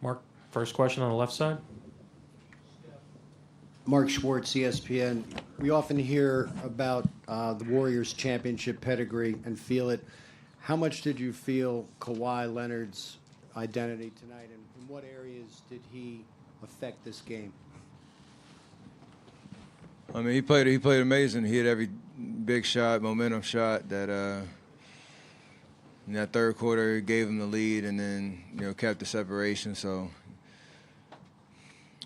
Mark, first question on the left side. Mark Schwartz, ESPN. We often hear about the Warriors' championship pedigree and feel it. How much did you feel Kawhi Leonard's identity tonight, and in what areas did he affect this game? I mean, he played amazing. He hit every big shot, momentum shot that in that third quarter gave him the lead, and then kept the separation. So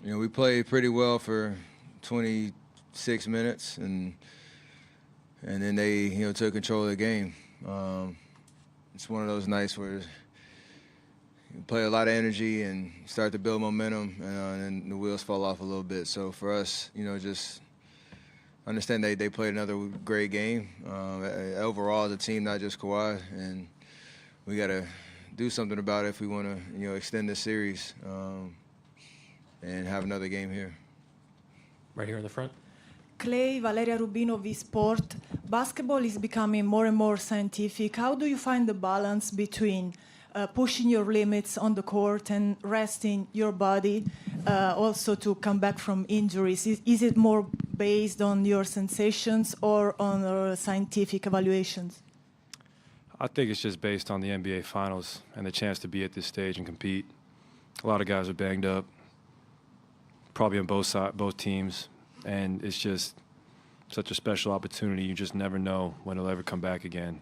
we played pretty well for 26 minutes, and then they took control of the game. It's one of those nights where you play a lot of energy and start to build momentum, and then the wheels fall off a little bit. So for us, just understand they played another great game. Overall, as a team, not just Kawhi, and we got to do something about it if we want to extend this series and have another game here. Right here in the front. Clay, Valeria Rubino, V-Sport. Basketball is becoming more and more scientific. How do you find the balance between pushing your limits on the court and resting your body, also to come back from injuries? Is it more based on your sensations or on scientific evaluations? I think it's just based on the NBA Finals and the chance to be at this stage and compete. A lot of guys are banged up, probably on both teams, and it's just such a special opportunity. You just never know when it'll ever come back again.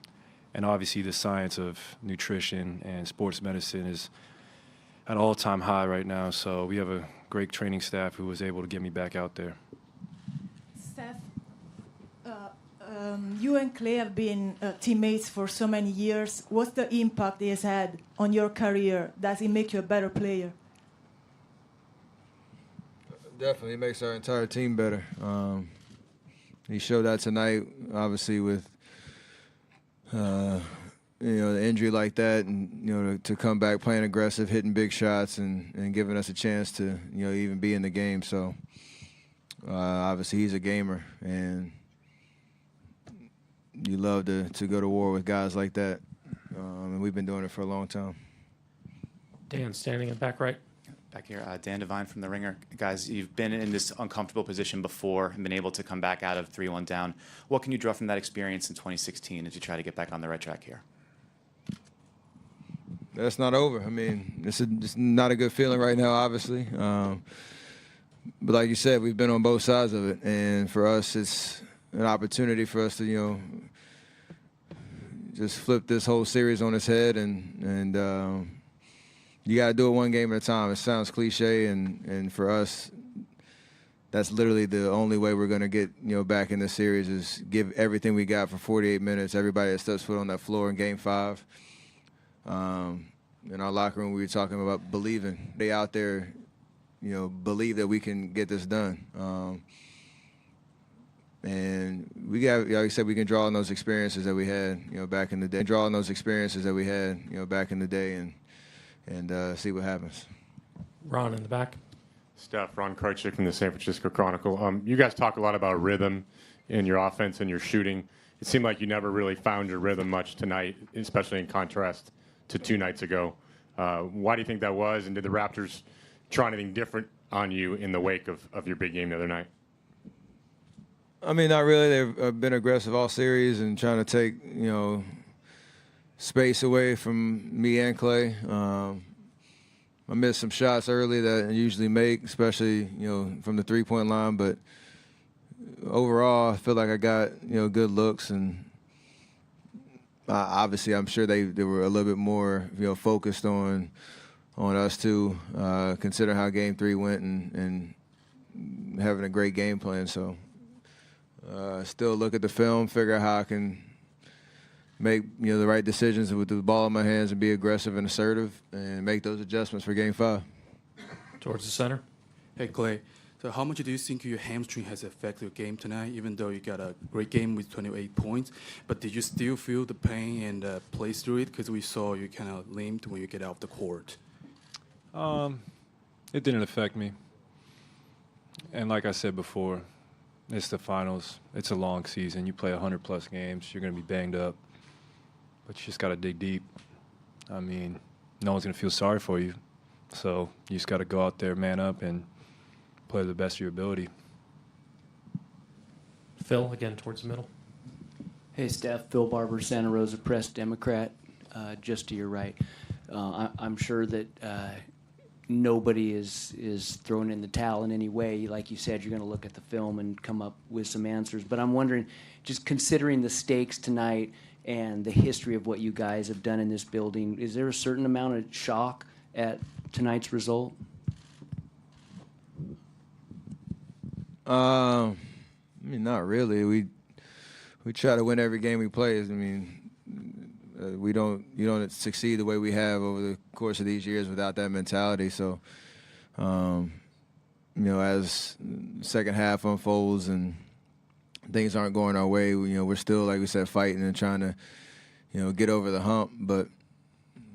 And obviously the science of nutrition and sports medicine is at an all-time high right now, so we have a great training staff who was able to get me back out there. Steph, you and Clay have been teammates for so many years. What's the impact he has had on your career? Does it make you a better player? Definitely, it makes our entire team better. He showed that tonight, obviously, with the injury like that, and to come back playing aggressive, hitting big shots, and giving us a chance to even be in the game. So obviously he's a gamer, and you love to go to war with guys like that, and we've been doing it for a long time. Dan, standing in back right. Back here, Dan Devine from The Ringer. Guys, you've been in this uncomfortable position before and been able to come back out of 3-1 down. What can you draw from that experience in 2016 as you try to get back on the right track here? That's not over. I mean, it's not a good feeling right now, obviously. But like you said, we've been on both sides of it. And for us, it's an opportunity for us to, just flip this whole series on its head, and you got to do it one game at a time. It sounds cliche, and for us, that's literally the only way we're going to get back in this series is give everything we got for 48 minutes. Everybody that steps foot on that floor in Game 5. In our locker room, we were talking about believing. They out there, believe that we can get this done. And we got, like I said, we can draw on those experiences that we had, back in the day. Draw on those experiences that we had, back in the day, and see what happens. Ron in the back. Steph, Ron Krejcik from the San Francisco Chronicle. You guys talk a lot about rhythm in your offense and your shooting. It seemed like you never really found your rhythm much tonight, especially in contrast to 2 nights ago. Why do you think that was, and did the Raptors try anything different on you in the wake of your big game the other night? I mean, not really. They've been aggressive all series and trying to take, space away from me and Clay. I missed some shots early that I usually make, especially, from the three-point line. But overall, I feel like I got, good looks. And obviously, I'm sure they were a little bit more, focused on us too, considering how Game 3 went and having a great game plan. So still look at the film, figure out how I can make the right decisions with the ball in my hands and be aggressive and assertive and make those adjustments for Game 5. Towards the center. Hey, Clay. So how much do you think your hamstring has affected your game tonight, even though you got a great game with 28 points? But did you still feel the pain and play through it? Because we saw you kind of limped when you get off the court. It didn't affect me. And like I said before, it's the finals. It's a long season. You play 100-plus games. You're going to be banged up. But you just got to dig deep. I mean, no one's going to feel sorry for you. So you just got to go out there, man up, and play to the best of your ability. Phil, again, towards the middle. Hey, Steph. Phil Barber, Santa Rosa Press Democrat, just to your right. I'm sure that nobody is throwing in the towel in any way. Like you said, you're going to look at the film and come up with some answers. But I'm wondering, just considering the stakes tonight and the history of what you guys have done in this building, is there a certain amount of shock at tonight's result? I mean, not really. We try to win every game we play. I mean, you don't succeed the way we have over the course of these years without that mentality. So, you know, as the second half unfolds and things aren't going our way, you know, we're still, like we said, fighting and trying to, you know, get over the hump. But,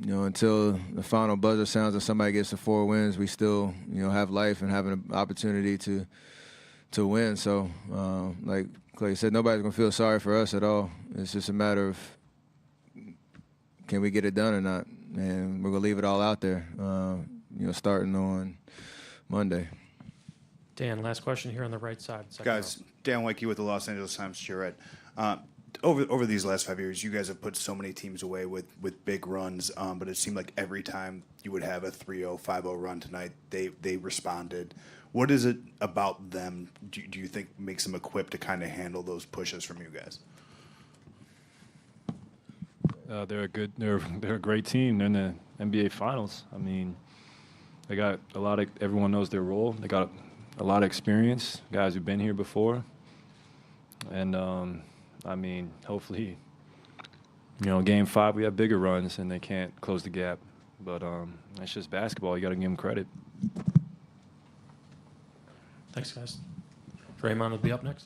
you know, until the final buzzer sounds and somebody gets the 4 wins, we still, you know, have life and have an opportunity to win. So, like Clay said, nobody's going to feel sorry for us at all. It's just a matter of, can we get it done or not? And we're going to leave it all out there, you know, starting on Monday. Dan, last question here on the right side. second Guys, Dan Wakey with the Los Angeles Times. Chirette. Over these last 5 years, you guys have put so many teams away with big runs, but it seemed like every time you would have a 3-0, 5-0 run tonight, they responded. What is it about them do you think makes them equipped to kind of handle those pushes from you guys? They're a great team. They're in the NBA Finals. I mean, they got a lot of, everyone knows their role. They got a lot of experience, guys who've been here before. And, I mean, hopefully, you know, Game 5 we have bigger runs and they can't close the gap. But it's just basketball. You got to give them credit. Thanks, guys. Draymond will be up next.